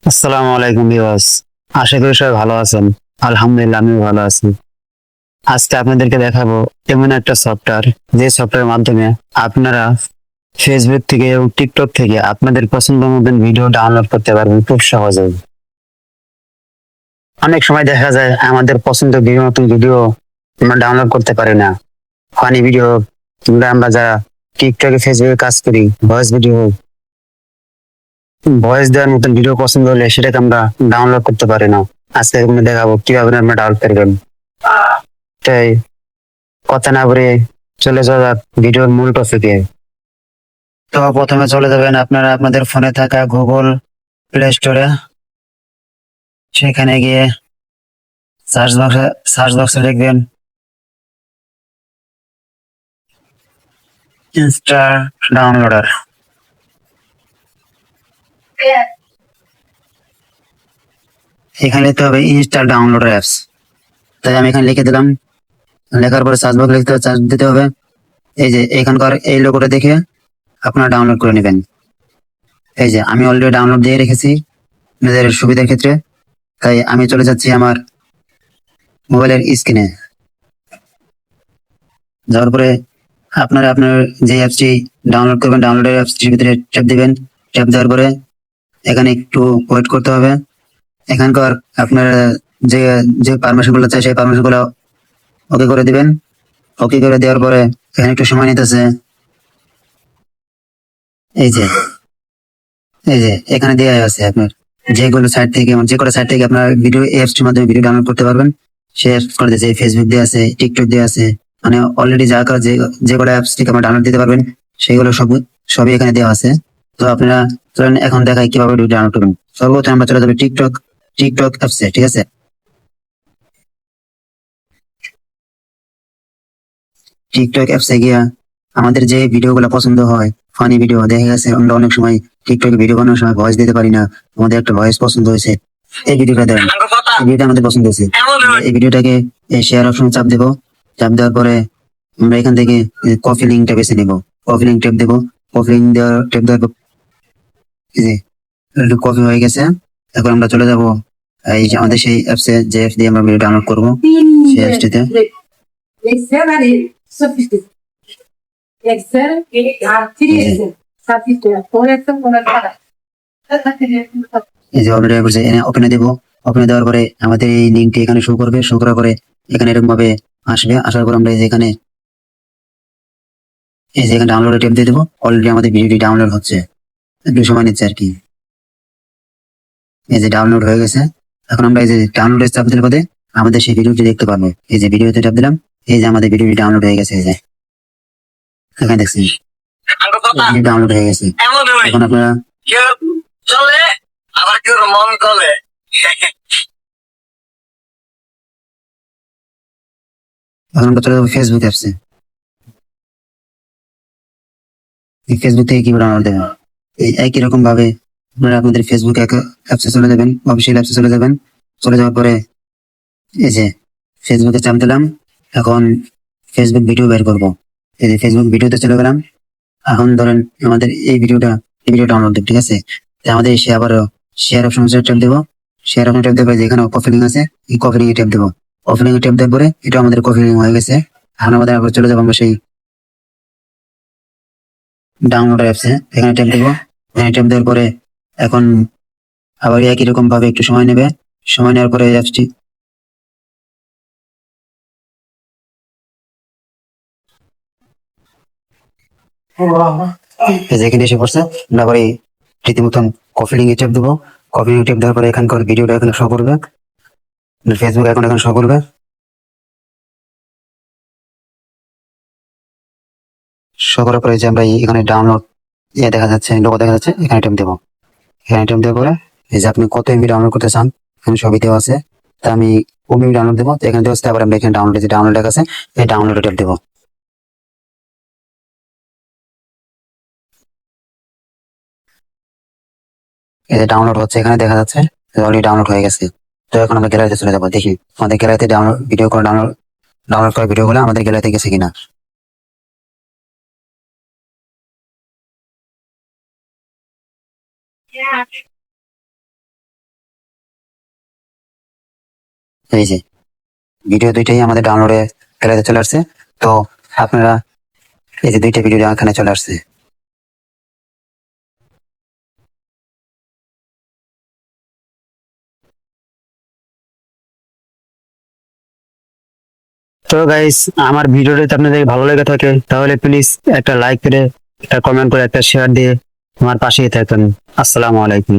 আসসালামু আলাইকুম ভিউয়ার্স। আশা করি সবাই ভালো আছেন। আলহামদুলিল্লাহ আমিও ভালো আছি। আজকে আপনাদেরকে দেখাবো এমন একটা সফটওয়্যার, যে সফটওয়্যারের মাধ্যমে আপনারা ফেসবুক থেকে এবং টিকটক থেকে আপনাদের পছন্দ মতন ভিডিও ডাউনলোড করতে পারবেন খুব সহজে। অনেক সময় দেখা যায় আমাদের পছন্দ ভিডিও মতন ভিডিও আমরা ডাউনলোড করতে পারি না। ফানি ভিডিও কিংবা আমরা যারা টিকটকে ফেসবুকে কাজ করি, ভয়েস ভিডিও, ভয়েস দেওয়ার মতন ভিডিও পছন্দ হলে সেটাকে আমরা ডাউনলোড করতে পারি না। আজকে আমি দেখাবো কিভাবে আমরা ডাউনলোড করবেন। তাই কথা না বলে চলে যাওয়া যাক ভিডিওর মূল টপিকে। তো প্রথমে চলে যাবেন আপনারা আপনাদের ফোনে থাকা গুগল প্লে স্টোরে। সেখানে গিয়ে সার্চ বক্সে লিখবেন ইনস্টা ডাউনলোডার। এখানে লিখতে হবে ইনস্টা ডাউনলোডার অ্যাপস। তাই আমি এখানে লিখে দিলাম। লেখার পরে সার্চ বক্স লিখতে চার্জ দিতে হবে। এই যে এখানকার এই লোগোটা দেখে আপনারা ডাউনলোড করে নেবেন। এই যে আমি অলরেডি ডাউনলোড দিয়ে রেখেছি নিজের সুবিধার ক্ষেত্রে। তাই আমি চলে যাচ্ছি আমার মোবাইলের স্ক্রিনে। যাওয়ার পরে আপনারা আপনার যে অ্যাপসটি ডাউনলোড করবেন, ডাউনলোডের অ্যাপসটির ভিতরে ট্যাপ দিবেন। ট্যাপ দেওয়ার পরে এখানে একটু ওয়েট করতে হবে। এখানকার আপনার যে যে পারমিশন গুলো চাই সেই পারমিশন গুলো ওকে করে দিবেন। ওকে করে দেওয়ার পরে এখানে একটু সময় নিতেছে। এই যে এই যে এখানে দেওয়া আছে আপনার যেগুলো সাইট থেকে, যে কোনো সাইট থেকে আপনার ভিডিও অ্যাপসটির মাধ্যমে ভিডিও ডাউনলোড করতে পারবেন। সে অ্যাপস করে দিয়েছে, ফেসবুক দিয়ে আছে, টিকটক দিয়ে আছে। মানে অলরেডি যা যে যেগুলো অ্যাপস থেকে আপনার ডাউনলোড দিতে পারবেন সেগুলো সবই এখানে দেওয়া আছে। তো আপনারা চলেন এখন দেখাই কিভাবে ভিডিও ডাউনলোড করবেন। সর্বপ্রথম আমরা চলে যাবো টিকটক টিকটক অ্যাপসে, ঠিক আছে? টিকটক অ্যাপসে গিয়া আমাদের যে ভিডিওগুলো পছন্দ হয়, ফানি ভিডিও, দেখা গেছে আমরা অনেক সময় টিকটকে ভিডিও বানানোর সময় ভয়েস দিতে পারি না। আমাদের একটা ভয়েস পছন্দ হয়েছে, এই ভিডিওটা দেন, এই ভিডিওটা আমাদের পছন্দ হয়েছে। এই ভিডিওটাকে শেয়ার অপশন চাপ দেবো। চাপ দেওয়ার পরে আমরা এখান থেকে কপি লিঙ্কটা বেছে নিব। কপি লিঙ্ক টেপ দেবো। কপি লিঙ্ক দেওয়ার টেপ দেওয়ার এই যে কপি হয়ে গেছে। এখন আমরা চলে যাব এই যে আমাদের সেই অ্যাপসে, যে অ্যাপ দিয়ে আমরা ভিডিও ডাউনলোড করবো, সেই অ্যাপসটিতে। এই যে অলরেডি করছে, এনে ওপেনে দেবো। ওপেনে দেওয়ার পরে আমাদের এই লিঙ্কটি এখানে শো করবে। শো করার পরে এখানে এরকম ভাবে আসবে। আসার পর আমরা এই যে এখানে ডাউনলোড টেপ দিয়ে দেবো। অলরেডি আমাদের ভিডিওটি ডাউনলোড হচ্ছে, একটু সময় নিচ্ছে আর কি। এই যে ডাউনলোড হয়ে গেছে। এখন আমরা এই যে ডাউনলোডের চাপ দিলে পরে আমাদের সেই ভিডিওটি দেখতে পারবো। এই যে ভিডিওতে চাপ দিলাম, এই যে আমাদের ভিডিওটি ডাউনলোড হয়ে গেছে। এই যে এখানে দেখছি ডাউনলোড হয়ে গেছে। এখন আপনারা চলে আবার কেউ মন চলে। এখন আমরা চলে যাবো ফেসবুক অ্যাপসে। এই ফেসবুক থেকে কিভাবে ডাউনলোড দেবেন, এই একই রকম ভাবে আপনারা আপনাদের ফেসবুক অ্যাপসে চলে যাবেন, অফিসিয়াল অ্যাপসে চলে যাবেন। চলে যাওয়ার পরে এই যে ফেসবুকে চাপ দিলাম। এখন ফেসবুক ভিডিও বের করবো। এই যে ফেসবুক ভিডিওতে চলে গেলাম। এখন ধরেন আমাদের এই ভিডিও ডাউনলোড দেব, ঠিক আছে? তো আমাদের সে আবার শেয়ার অপশন ট্যাপ দেবো। শেয়ার অপশন ট্যাপ দেবো, যেখানে কপি লিঙ্ক আছে এই কপি লিঙ্কে ট্যাপ দেবো। কপি লিঙ্কে ট্যাপ দেওয়ার পরে এটা আমাদের কপি লিঙ্ক হয়ে গেছে। এখন আমাদের আবার চলে যাবো আমরা সেই ডাউনলোড অ্যাপসে। এখানে ট্যাপ দেবো। এখানে ট্যাপ দেওয়ার পরে এখন আবার একই রকম ভাবে একটু সময় নেবে। সময় নেওয়ার পরে অ্যাপসটি এখানে এসে পড়ছে। আমরা আবার এই রীতিমতন কপি লিঙ্কে ট্যাপ দেবো। কপি লিঙ্কে ট্যাপ দেওয়ার পরে এখানকার ভিডিওটা এখানে শো করবে। ফেসবুক এখন এখন শো করবে। শো করার পরে যে আমরা এখানে ডাউনলোড দেখা যাচ্ছে, লোগো দেখা যাচ্ছে, এখানে ট্যাপ দেবো। এখানে ট্যাপ দেওয়ার পরে এই যে আপনি কত এমবি ডাউনলোড করতে চান এখানে সবই দেওয়া আছে। তা আমি এমবি ডাউনলোড দেবো, তো এখানে দেওয়া আছে। আবার আমরা এখানে ডাউনলোড, যে ডাউনলোড লেখা আছে এই ডাউনলোড ট্যাপ দেবো। এই যে ডাউনলোড হচ্ছে, এখানে দেখা যাচ্ছে অলরেডি ডাউনলোড হয়ে গেছে। তো এখন আমরা গ্যালারিতে চলে যাবো, দেখি আমাদের গ্যালারিতে ডাউনলোড ভিডিও করে ডাউনলোড ডাউনলোড করা ভিডিও গুলো আমাদের গ্যালারিতে গেছে কিনা। এই যে ভিডিও দুইটাই আমাদের ডাউনলোডে গ্যালারিতে চলে আসছে। তো আপনারা এই যে দুইটা ভিডিও এখানে চলে আসছে। তো গাইস, আমার ভিডিওটা যদি আপনাদের ভালো লেগে থাকে তাহলে প্লিজ একটা লাইক করে, একটা কমেন্ট করে, একটা শেয়ার দিয়ে আমার পাশেই থাকুন। আসসালামু আলাইকুম।